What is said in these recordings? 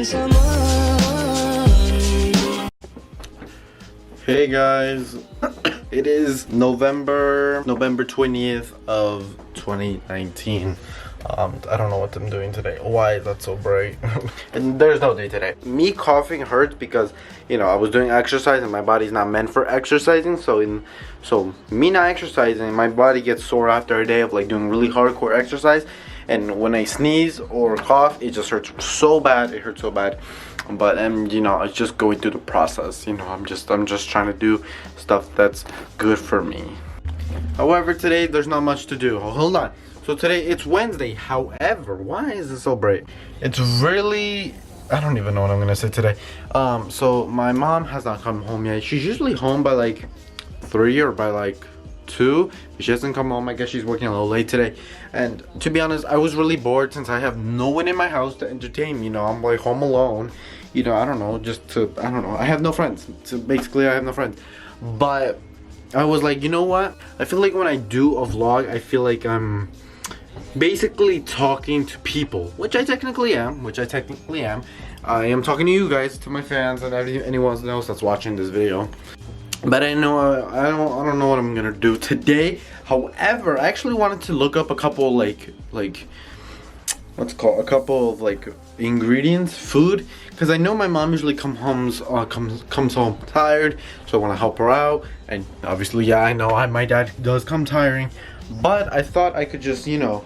Hey guys, it is November 20th of 2019. I don't know what I'm doing today. Why is that so bright? And there's no day today. Me coughing hurts because, you know, I was doing exercise and my body's not meant for exercising. So me not exercising, my body gets sore after a day of like doing really hardcore exercise. And when I sneeze or cough, it just hurts so bad. It hurts so bad. But you know, it's just going through the process. You know, I'm just trying to do stuff that's good for me. However, today there's not much to do. Hold on. So today it's Wednesday. However, why is it so bright? It's really, I don't even know what I'm gonna say today. So my mom has not come home yet. She's usually home by like 3 or by like 2. She hasn't come home. I guess she's working a little late today. And to be honest, I was really bored since I have no one in my house to entertain me. You know, I'm like home alone. You know, I don't know, I don't know. I have no friends. So basically, I have no friends. But I was like, you know what? I feel like when I do a vlog, I feel like I'm basically talking to people, which I technically am. I am talking to you guys, to my fans, and anyone else that's watching this video. But I know I don't know what I'm gonna do today. However, I actually wanted to look up a couple like what's it called, a couple of like ingredients, food, because I know my mom usually comes home tired, so I want to help her out. And obviously, yeah, I know my dad does come tiring, but I thought I could just, you know,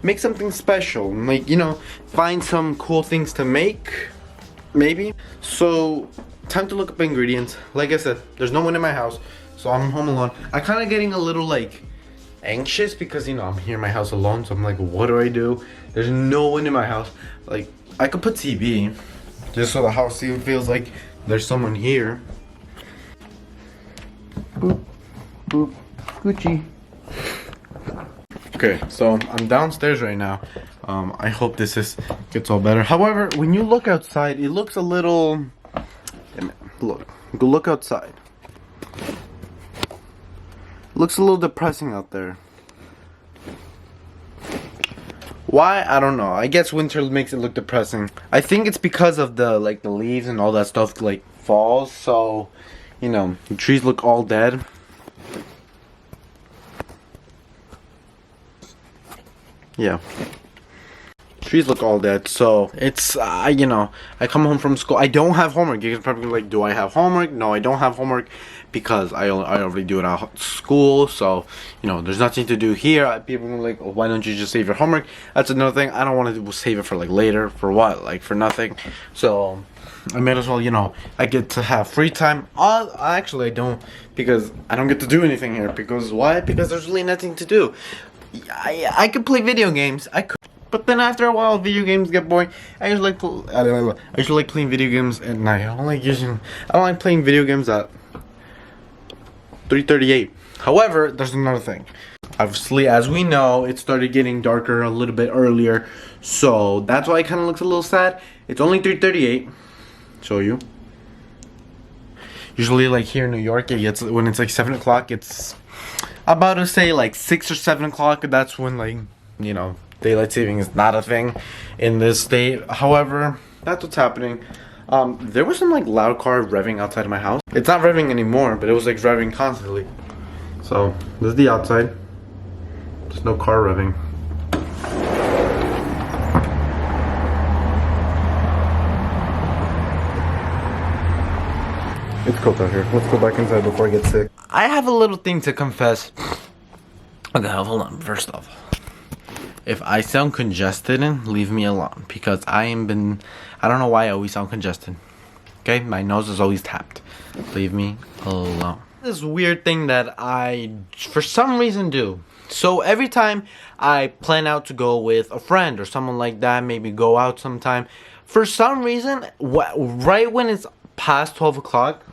make something special, like, you know, find some cool things to make, maybe. So time to look up ingredients. Like I said, there's no one in my house, so I'm home alone. I'm kind of getting a little like anxious because, you know, I'm here in my house alone, so I'm like, what do I do? There's no one in my house. Like, I could put TV just so the house even feels like there's someone here. Boop, boop, Gucci. Okay, so I'm downstairs right now. I hope this gets all better. However, when you look outside, it looks a little, look outside. Looks a little depressing out there. Why? I don't know. I guess winter makes it look depressing. I think it's because of the leaves and all that stuff like falls, so, you know, the trees look all dead. Yeah. Trees look all dead, so it's, you know, I come home from school. I don't have homework. You guys probably like, do I have homework? No, I don't have homework because I already do it at school. So, you know, there's nothing to do here. People are like, oh, why don't you just save your homework? That's another thing. I don't want to save it for like later. For what? Like for nothing. So I might as well, you know, I get to have free time. Actually, I don't, because I don't get to do anything here. Because why? Because there's really nothing to do. I could play video games. I could. But then after a while, video games get boring. I usually like playing video games at night. I don't like playing video games at 3:38. However, there's another thing. Obviously, as we know, it started getting darker a little bit earlier, so that's why it kind of looks a little sad. It's only 3:38. Show you. Usually, like here in New York, it gets, when it's like 7 o'clock, it's about to say like 6 or 7 o'clock. That's when, like, you know, daylight saving is not a thing in this state. However, that's what's happening. There was some like loud car revving outside of my house. It's not revving anymore, but it was like revving constantly. So this is the outside. There's no car revving. It's cold out here. Let's go back inside before I get sick. I have a little thing to confess. Okay, hold on. First off, if I sound congested, leave me alone, because I don't know why I always sound congested. Okay, my nose is always tapped. Leave me alone. This weird thing that I, for some reason, do. So every time I plan out to go with a friend or someone like that, maybe go out sometime, for some reason, right when it's past 12 o'clock,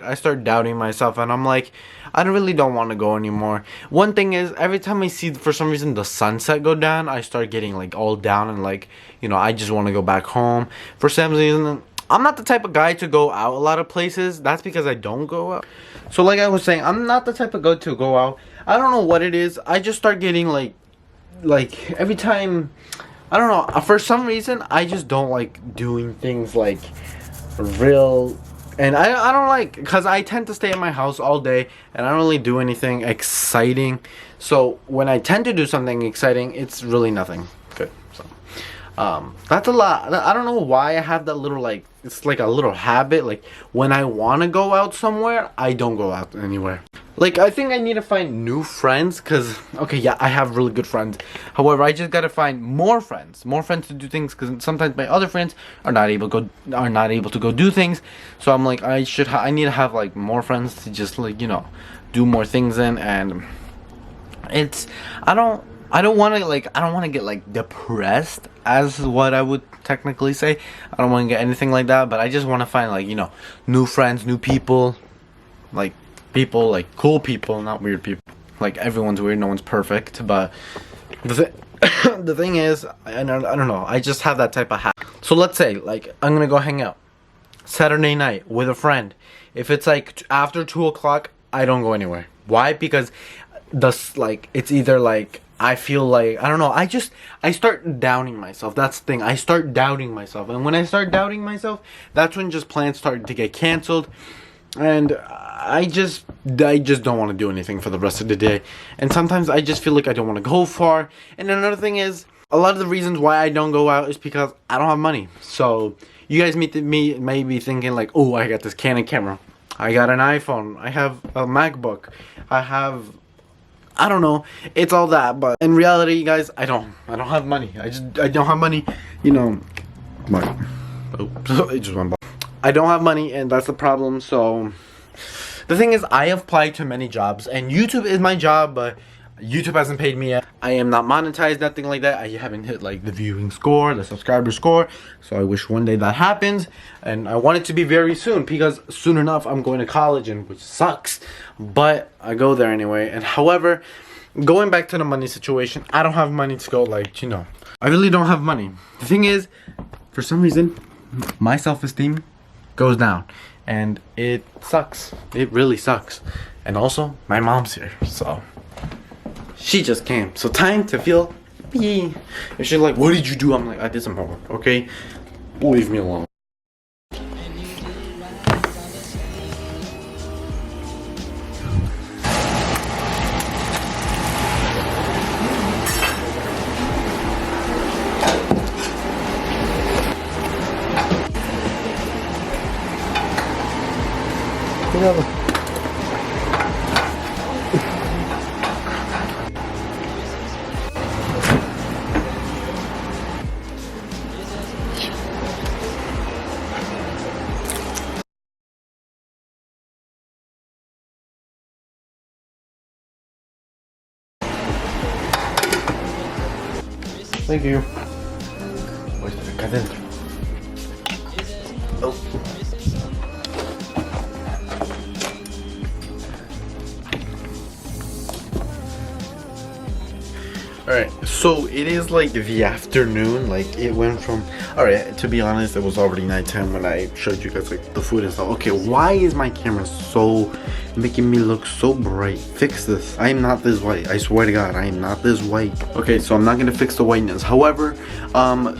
I start doubting myself, and I'm like, I really don't want to go anymore. One thing is, every time I see, for some reason, the sunset go down, I start getting like all down and like, you know, I just want to go back home. For some reason, I'm not the type of guy to go out a lot of places. That's because I don't go out. So like I was saying, I'm not the type of guy to go out. I don't know what it is. I just start getting like every time I don't know, for some reason I just don't like doing things like real. And I don't like, because I tend to stay in my house all day and I don't really do anything exciting. So when I tend to do something exciting, it's really nothing good. So that's a lot. I don't know why I have that little, like, it's like a little habit. Like when I want to go out somewhere, I don't go out anywhere. Like, I think I need to find new friends, because, okay, yeah, I have really good friends. However, I just gotta find more friends to do things, because sometimes my other friends are not able to go do things. So I'm like, I need to have like more friends to just, like, you know, do more things in. And it's, I don't want to get like depressed, as what I would technically say. I don't want to get anything like that, but I just want to find, like, you know, new friends, new people, like cool people, not weird people. Like, everyone's weird, no one's perfect, but the thing is, I don't know, I just have that type of habit. So let's say, like, I'm gonna go hang out Saturday night with a friend. If it's like after 2 o'clock, I don't go anywhere. Why? Because it's either like, I feel like, I don't know, I start doubting myself. That's the thing, I start doubting myself. And when I start doubting myself, that's when just plans start to get canceled. And I just don't want to do anything for the rest of the day. And sometimes I just feel like I don't want to go far. And another thing is, a lot of the reasons why I don't go out is because I don't have money. So you guys may be thinking like, oh, I got this Canon camera, I got an iPhone, I have a MacBook, I don't know, it's all that. But in reality, guys, I don't have money. I don't have money, you know. Like, oh, it just went by. I don't have money, and that's the problem. So the thing is, I have applied to many jobs, and YouTube is my job, but YouTube hasn't paid me yet. I am not monetized, nothing like that. I haven't hit like the viewing score, the subscriber score. So I wish one day that happens, and I want it to be very soon, because soon enough I'm going to college, and which sucks, but I go there anyway. And however, going back to the money situation, I don't have money to go, like, you know, I really don't have money. The thing is, for some reason, my self-esteem goes down, and it sucks. It really sucks. And also, my mom's here, so she just came. So time to feel me. And she's like, what did you do? I'm like, I did some homework, okay? Leave me alone. Thank you. Pues acá adentro. Oh. Alright, so it is like the afternoon. Like, it went from, alright, to be honest, it was already nighttime when I showed you guys like the food and stuff. Okay, why is my camera so making me look so bright? Fix this. I am not this white. I swear to God, I am not this white. Okay, so I'm not gonna fix the whiteness. However,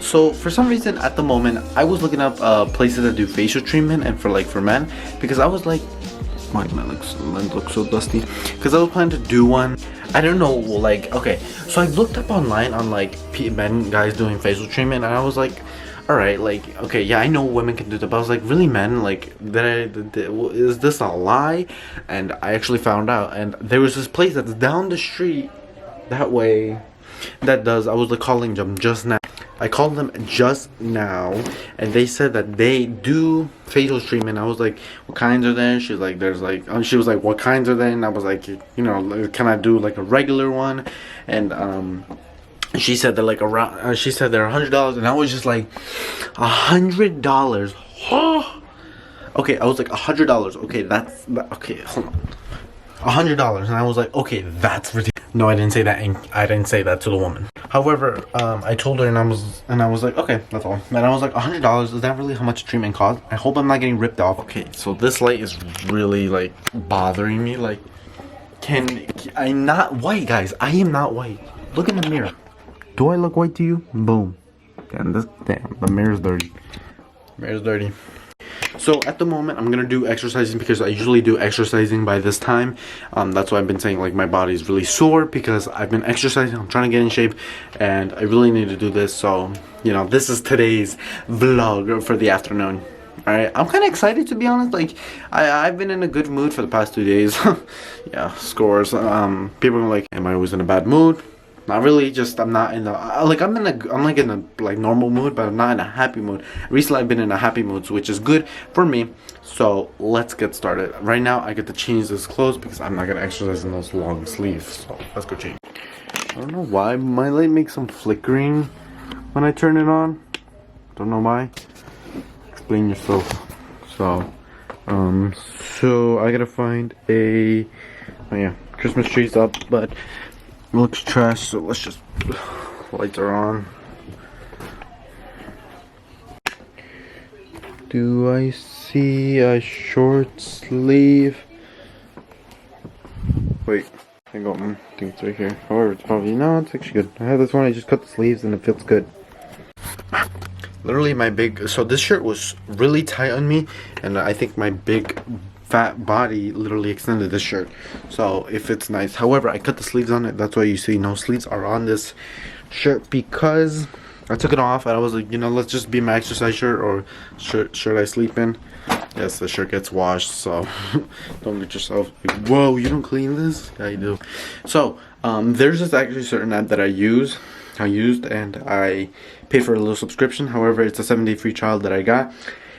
so for some reason at the moment I was looking up places that do facial treatment and for men, because I was like, my lens looks so dusty, because I was planning to do one. I don't know, like, okay, so I looked up online on like guys doing facial treatment, and I was like, alright, like, okay, yeah, I know women can do that, but I was like, really, men? Like, is this a lie? And I actually found out, and there was this place that's down the street that way that does, I was like calling them just now. I called them just now, and they said that they do facial treatment. I was like, what kinds are there? She's like, there's like, she was like, what kinds are there? And I was like, you know, can I do like a regular one? And she said they're like around, she said they're $100, and I was just like, $100? Okay, I was like, $100. Okay, that's, okay, hold on. $100, and I was like, okay, that's ridiculous. No, I didn't say that. I didn't say that to the woman. However, I told her, and I was like, okay, that's all. And I was like, $100. Is that really how much treatment costs? I hope I'm not getting ripped off. Okay, so this light is really like bothering me. Like, I'm not white, guys. I am not white. Look in the mirror. Do I look white to you? Boom. Damn, the mirror's dirty. Mirror's dirty. So at the moment, I'm gonna do exercising because I usually do exercising by this time. That's why I've been saying like my body's really sore because I've been exercising. I'm trying to get in shape, and I really need to do this. So you know, this is today's vlog for the afternoon. All right, I'm kind of excited to be honest. Like I've been in a good mood for the past 2 days. Yeah, scores. People are like, am I always in a bad mood? Not really, just I'm not in the I'm like in a like normal mood, but I'm not in a happy mood. Recently I've been in a happy mood, which is good for me. So let's get started. Right now I get to change this clothes because I'm not gonna exercise in those long sleeves. So let's go change. I don't know why my light makes some flickering when I turn it on. Don't know why. Explain yourself. So I gotta find a Christmas tree's up, but it looks trash, so let's just lights are on. Do I see a short sleeve? Wait, I got one. I think it's right here. However, it's probably no, it's actually good. I have this one, I just cut the sleeves and it feels good. Literally so this shirt was really tight on me, and I think my big fat body literally extended this shirt, so it fits nice. However, I cut the sleeves on it. That's why you see no sleeves are on this shirt, because I took it off and I was like, you know, let's just be my exercise shirt or shirt I sleep in. Yes, the shirt gets washed, so don't get yourself like, whoa, you don't clean this? Yeah, you do. So there's this actually certain app that I used and I paid for a little subscription. However, it's a 7-day free trial that I got.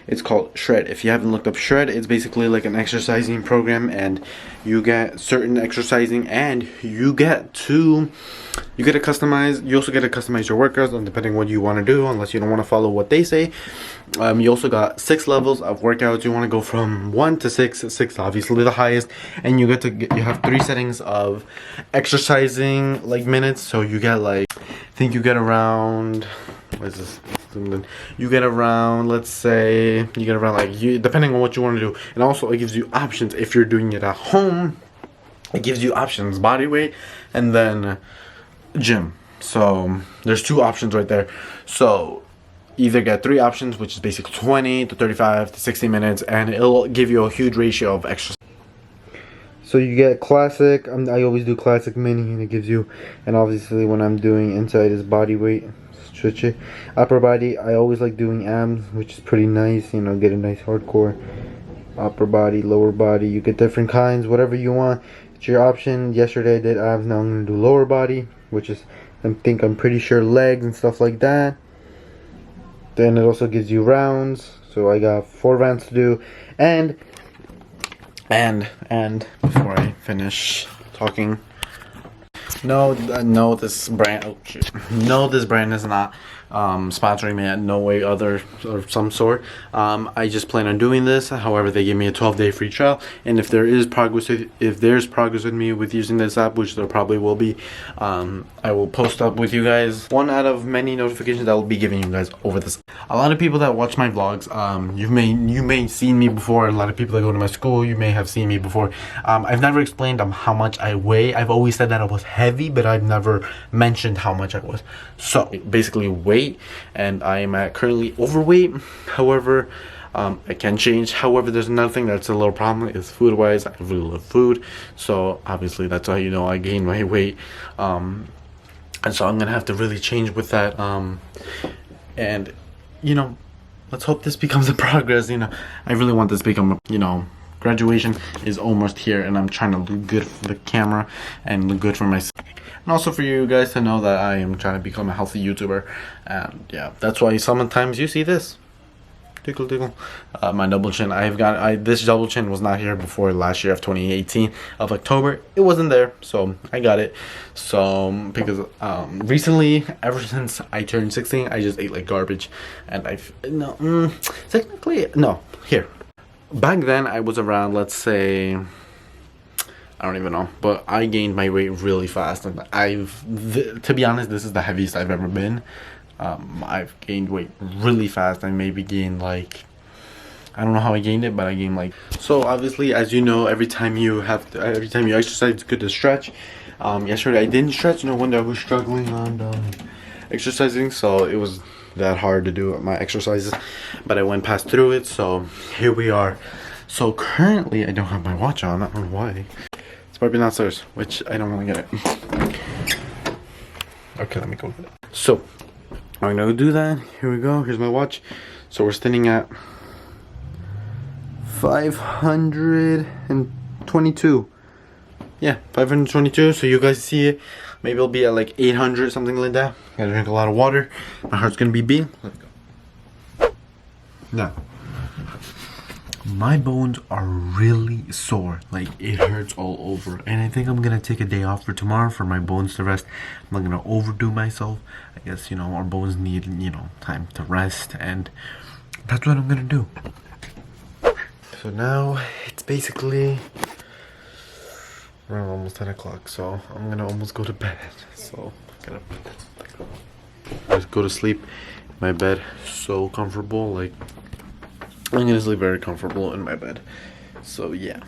It's called Shred. If you haven't looked up Shred, it's basically like an exercising program, and you get certain exercising, and you get to customize. You also get to customize your workouts, and depending what you want to do, unless you don't want to follow what they say. You also got 6 levels of workouts. You want to go from 1 to 6. 6 obviously the highest, and you have 3 settings of exercising like minutes. So you get like, I think you get around, what is this? You get around, let's say, you get around like, depending on what you want to do. And also it gives you options. If you're doing it at home, it gives you options: body weight and then gym. So there's 2 options right there. So either get 3 options, which is basically 20 to 35 to 60 minutes, and it'll give you a huge ratio of exercise. So you get classic. I always do classic mini, and it gives you, and obviously when I'm doing inside is body weight. Switch it. Upper body, I always like doing abs, which is pretty nice, you know, get a nice hardcore upper body, lower body. You get different kinds, whatever you want. It's your option. Yesterday I did abs, now I'm gonna do lower body, which is, I'm pretty sure legs and stuff like that. Then it also gives you rounds, so I got 4 rounds to do. And before I finish talking, no, this brand, oh shit, no, this brand is not sponsoring me in no way other or some sort. I just plan on doing this. However, they give me a 12-day free trial, and if there's progress with me with using this app, which there probably will be, I will post up with you guys one out of many notifications that I will be giving you guys over this. A lot of people that watch my vlogs, you may seen me before. A lot of people that go to my school, you may have seen me before. I've never explained how much I weigh. I've always said that I was heavy, but I've never mentioned how much I was. So basically weight, and I am currently overweight. However, I can change. However, there's another thing that's a little problem is food wise. I really love food, so obviously that's how you know I gained my weight. And so I'm gonna have to really change with that. And you know, let's hope this becomes a progress. You know, I really want this to become, you know, graduation is almost here, and I'm trying to look good for the camera and look good for myself, and also for you guys to know that I am trying to become a healthy YouTuber. And yeah, that's why sometimes you see this tickle my double chin. This double chin was not here before last year of 2018 of October. It wasn't there, so I got it. So because recently, ever since I turned 16, I just ate like garbage, and technically no, here. Back then I was around, let's say, I don't even know, but I gained my weight really fast, and to be honest, this is the heaviest I've ever been. I've gained weight really fast. I maybe gained like, I don't know how I gained it, but I gained like, so obviously, as you know, every time you exercise, it's good to stretch. Yesterday I didn't stretch. No wonder I was struggling on exercising, so it was that hard to do my exercises, but I went past through it, so here we are. So currently I don't have my watch on. I don't know why. It's probably downstairs, which I don't want to get it. Okay, let me go get it. So I'm gonna do that. Here we go. Here's my watch. So we're standing at 522. Yeah, 522. So you guys see it. Maybe it'll be at like 800, something like that. Gotta drink a lot of water. My heart's gonna be beating. Let's go. Now, my bones are really sore. Like, it hurts all over. And I think I'm gonna take a day off for tomorrow for my bones to rest. I'm not gonna overdo myself. I guess, you know, our bones need, you know, time to rest. And that's what I'm gonna do. So now, it's basically around almost 10 o'clock. So I'm gonna almost go to bed. So I'm gonna just go to sleep in my bed. So comfortable. Like, I'm gonna sleep very comfortable in my bed. So yeah,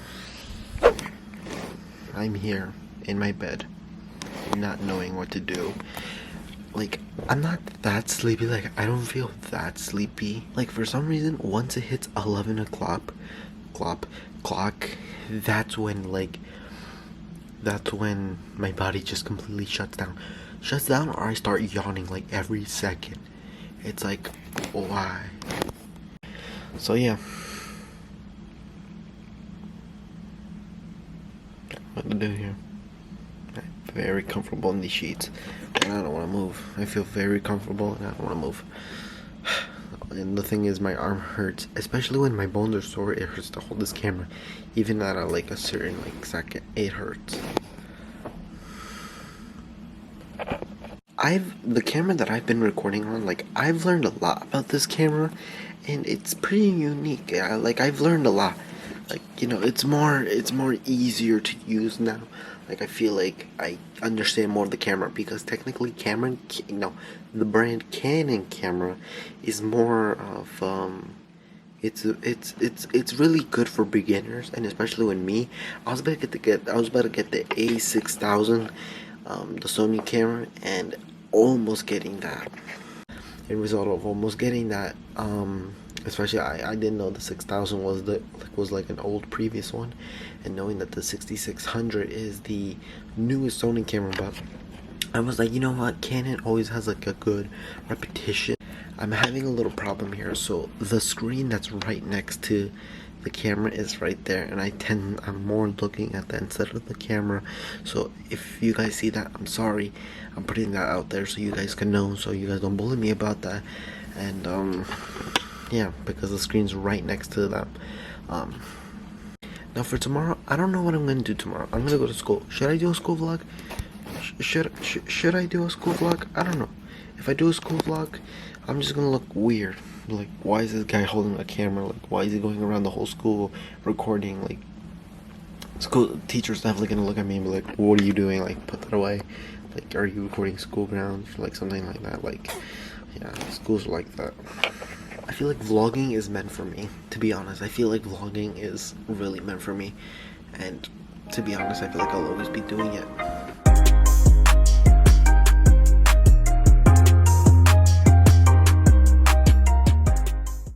I'm here in my bed, not knowing what to do. Like, I'm not that sleepy. Like, I don't feel that sleepy. Like, for some reason, once it hits 11 o'clock, that's when my body just completely shuts down, or I start yawning like every second. It's like, why? So yeah, what to do here? I'm very comfortable in these sheets, and I don't want to move. I feel very comfortable, and I don't want to move. And the thing is, my arm hurts, especially when my bones are sore. It hurts to hold this camera, even at a certain second. It hurts. The camera that I've been recording on, I've learned a lot about this camera, and it's pretty unique. I've learned a lot. You know, it's more easier to use now. I feel like I understand more of the camera, because technically the brand Canon camera is more of it's really good for beginners, and especially when I was about to get the A6000, the Sony camera, and almost getting that. In result of almost getting that, especially I didn't know the 6000 was like an old previous one, and knowing that the 6600 is the newest Sony camera, but I was like, you know what, Canon always has a good reputation. I'm having a little problem here. So the screen that's right next to the camera is right there, and I'm more looking at that instead of the camera. So if you guys see that, I'm sorry. I'm putting that out there so you guys can know, so you guys don't bully me about that. And yeah, because the screen's right next to them. Now for tomorrow, I don't know what I'm gonna do tomorrow. I'm gonna go to school. Should I do a school vlog? Should I do a school vlog? I don't know. If I do a school vlog, I'm just gonna look weird. Like, why is this guy holding a camera? Like, why is he going around the whole school recording? Like, school teachers definitely gonna look at me and be like, what are you doing? Like, put that away. Like, are you recording school grounds? Like, something like that. Like, yeah, schools are like that. I feel like vlogging is meant for me, to be honest. I feel like vlogging is really meant for me, and to be honest, I feel like I'll always be doing it.